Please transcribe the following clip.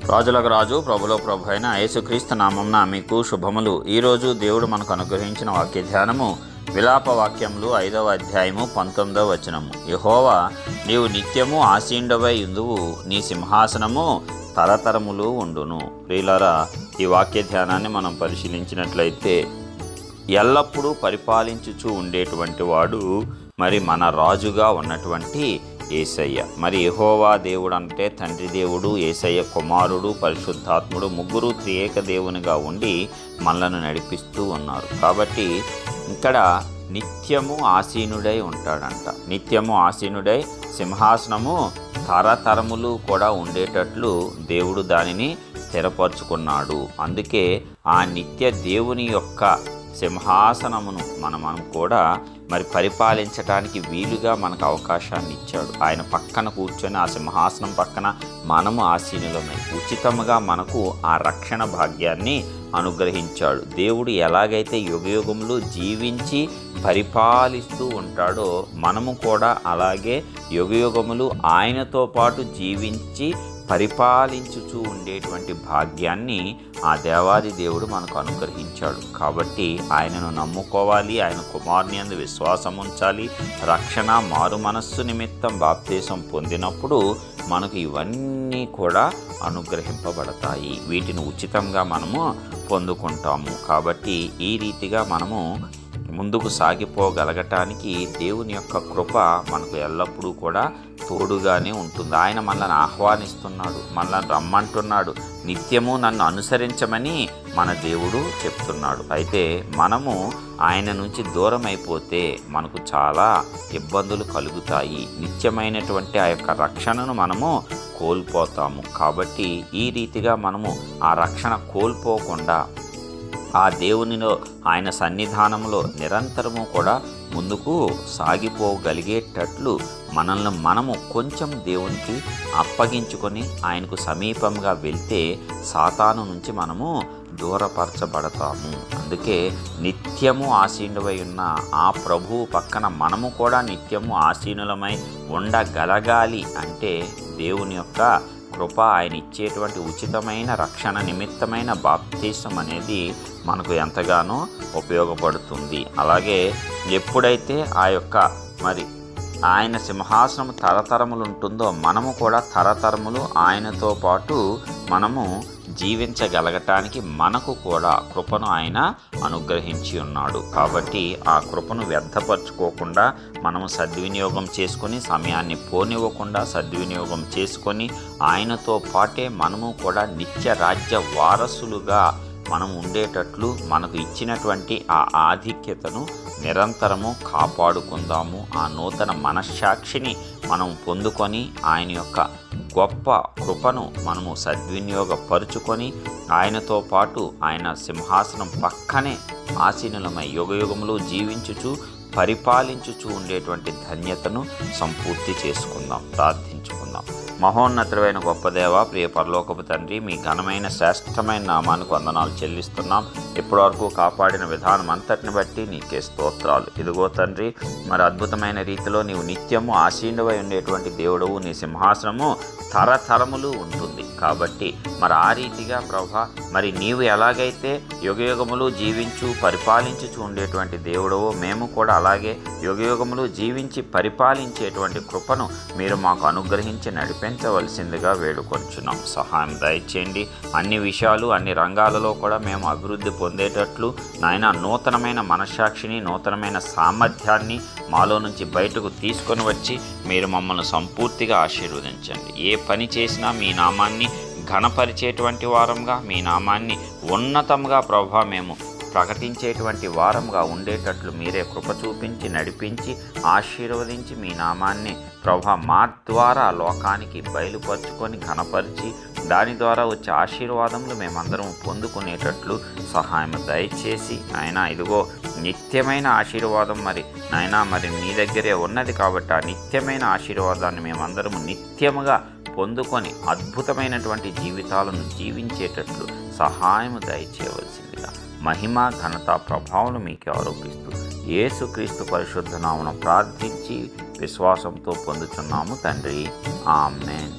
రాజులకు రాజు ప్రభులో ప్రభు అయిన యేసుక్రీస్తు నామంన మీకు శుభములు. ఈరోజు దేవుడు మనకు అనుగ్రహించిన వాక్య ధ్యానము విలాప వాక్యములు 5వ అధ్యాయము 19వ వచనము. యెహోవా, నీవు నిత్యము ఆసీనుడవై యుందువు, నీ సింహాసనము తరతరములు ఉండును. ప్రియులారా, ఈ వాక్య ధ్యానాన్ని మనం పరిశీలించినట్లయితే ఎల్లప్పుడూ పరిపాలించుచూ ఉండేటువంటి వాడు మరి మన రాజుగా ఉన్నటువంటి యేసయ్య. మరి యెహోవా దేవుడు అంటే తండ్రి దేవుడు, యేసయ్య కుమారుడు, పరిశుద్ధాత్ముడు, ముగ్గురు త్రియేక దేవునిగా ఉండి మనలను నడిపిస్తూ ఉన్నారు. కాబట్టి ఇక్కడ నిత్యము ఆసీనుడై ఉంటాడంట. నిత్యము ఆసీనుడై సింహాసనము తరతరములు కూడా ఉండేటట్లు దేవుడు దానిని స్థిరపరచుకున్నాడు. అందుకే ఆ నిత్య దేవుని యొక్క సింహాసనమును మనం కూడా మరి పరిపాలించడానికి వీలుగా మనకు అవకాశాన్ని ఇచ్చాడు. ఆయన పక్కన కూర్చొని ఆ సింహాసనం పక్కన మనము ఆసీనులమై ఉచితముగా మనకు ఆ రక్షణ భాగ్యాన్ని అనుగ్రహించాడు. దేవుడు ఎలాగైతే యుగయుగములు జీవించి పరిపాలిస్తూ ఉంటాడో మనము కూడా అలాగే యుగయుగములు ఆయనతో పాటు జీవించి పరిపాలించుచూ ఉండేటువంటి భాగ్యాన్ని ఆ దేవాది దేవుడు మనకు అనుగ్రహించాడు. కాబట్టి ఆయనను నమ్ముకోవాలి, ఆయన కుమారుని యందు విశ్వాసం ఉంచాలి. రక్షణ, మారు మనస్సు నిమిత్తం బాప్తీసం పొందినప్పుడు మనకు ఇవన్నీ కూడా అనుగ్రహింపబడతాయి. వీటిని ఉచితంగా మనము పొందుకుంటాము. కాబట్టి ఈ రీతిగా మనము ముందుకు సాగిపోగలగటానికి దేవుని యొక్క కృప మనకు ఎల్లప్పుడూ కూడా తోడుగానే ఉంటుంది. ఆయన మనల్ని ఆహ్వానిస్తున్నాడు, మనల్ని రమ్మంటున్నాడు, నిత్యము నన్ను అనుసరించమని మన దేవుడు చెప్తున్నాడు. అయితే మనము ఆయన నుంచి దూరం అయిపోతే మనకు చాలా ఇబ్బందులు కలుగుతాయి. నిత్యమైనటువంటి ఆ యొక్క రక్షణను మనము కోల్పోతాము. కాబట్టి ఈ రీతిగా మనము ఆ రక్షణ కోల్పోకుండా ఆ దేవునిలో, ఆయన సన్నిధానంలో నిరంతరము కూడా ముందుకు సాగిపోగలిగేటట్లు మనల్ని మనము కొంచెం దేవునికి అప్పగించుకొని ఆయనకు సమీపంగా వెళ్తే సాతాను నుంచి మనము దూరపరచబడతాము. అందుకే నిత్యము ఆసీనుడై ఉన్న ఆ ప్రభువు పక్కన మనము కూడా నిత్యము ఆసీనులమై ఉండగలగాలి అంటే దేవుని యొక్క కృప, ఆయన ఇచ్చేటువంటి ఉచితమైన రక్షణ నిమిత్తమైన బాప్తీసం అనేది మనకు ఎంతగానో ఉపయోగపడుతుంది. అలాగే ఎప్పుడైతే ఆ యొక్క మరి ఆయన సింహాసనం తరతరములు ఉంటుందో మనము కూడా తరతరములు ఆయనతో పాటు మనము జీవించగలగటానికి మనకు కూడా కృపను ఆయన అనుగ్రహించి ఉన్నాడు. కాబట్టి ఆ కృపను వ్యర్థపరచుకోకుండా మనము సద్వినియోగం చేసుకొని, సమయాన్ని పోనివ్వకుండా సద్వినియోగం చేసుకొని ఆయనతో పాటే మనము కూడా నిత్య రాజ్య వారసులుగా మనం ఉండేటట్లు మనకు ఇచ్చినటువంటి ఆ ఆధిక్యతను నిరంతరము కాపాడుకుందాము. ఆ నూతన మనశ్శాక్షిని మనం పొందుకొని ఆయన యొక్క గొప్ప కృపను మనము సద్వినియోగపరుచుకొని ఆయనతో పాటు ఆయన సింహాసనం పక్కనే ఆసీనులమై యుగయుగములు జీవించుచు పరిపాలించుచు ఉండేటువంటి ధన్యతను సంపూర్తి చేసుకుందాం. ప్రార్థించుకుందాం. మహోన్నతుడైన గొప్ప దేవ, ప్రియ పరలోకపు తండ్రి, మీ ఘనమైన శ్రేష్టమైన నామానికి వందనాలు చెల్లిస్తున్నాం. ఇప్పటివరకు కాపాడిన విధానం అంతటిని బట్టి నీకే స్తోత్రాలు. ఇదిగో తండ్రి, మరి అద్భుతమైన రీతిలో నీవు నిత్యము ఆసీనుడై ఉండేటువంటి దేవుడవు, నీ సింహాసనము తరతరములు ఉంటుంది. కాబట్టి మరి ఆ రీతిగా ప్రభా, మరి నీవు ఎలాగైతే యుగయుగములు జీవించు పరిపాలించుచు ఉండేటువంటి దేవుడవో మేము కూడా అలాగే యుగయుగములు జీవించి పరిపాలించేటువంటి కృపను మీరు మాకు అనుగ్రహించి నడిపించవలసిందిగా వేడుకొంచున్నాం. సహాయం దయచేయండి. అన్ని విషయాలు, అన్ని రంగాలలో కూడా మేము అభివృద్ధి పొందేటట్లు నాయన నూతనమైన మనశ్శాక్షిని, నూతనమైన సామర్థ్యాన్ని మాలో నుంచి బయటకు తీసుకొని వచ్చి మీరు మమ్మల్ని సంపూర్తిగా ఆశీర్వదించండి. ఏ పని చేసినా మీ నామాన్ని ఘనపరిచేటువంటి వారంగా, మీ నామాన్ని ఉన్నతంగా ప్రభా మేము ప్రకటించేటువంటి వారంగా ఉండేటట్లు మీరే కృప చూపించి నడిపించి ఆశీర్వదించి మీ నామాన్ని ప్రభా మా ద్వారా లోకానికి బయలుపరుచుకొని ఘనపరిచి దాని ద్వారా వచ్చే ఆశీర్వాదములు మేమందరం పొందుకునేటట్లు సహాయం దయచేసి నాయనా, ఇదిగో నిత్యమైన ఆశీర్వాదం మరి నాయనా మరి మీ దగ్గరే ఉన్నది. కాబట్టి ఆ నిత్యమైన ఆశీర్వాదాన్ని మేమందరం నిత్యముగా పొందుకొని అద్భుతమైనటువంటి జీవితాలను జీవించేటట్లు సహాయం దయచేయవలసిందిగా మహిమ, ఘనత, ప్రభావం మీకే ఆరోపిస్తూ యేసుక్రీస్తు పరిశుద్ధ నామమున ప్రార్థించి విశ్వాసంతో పొందుచున్నాము తండ్రి. ఆమేన్.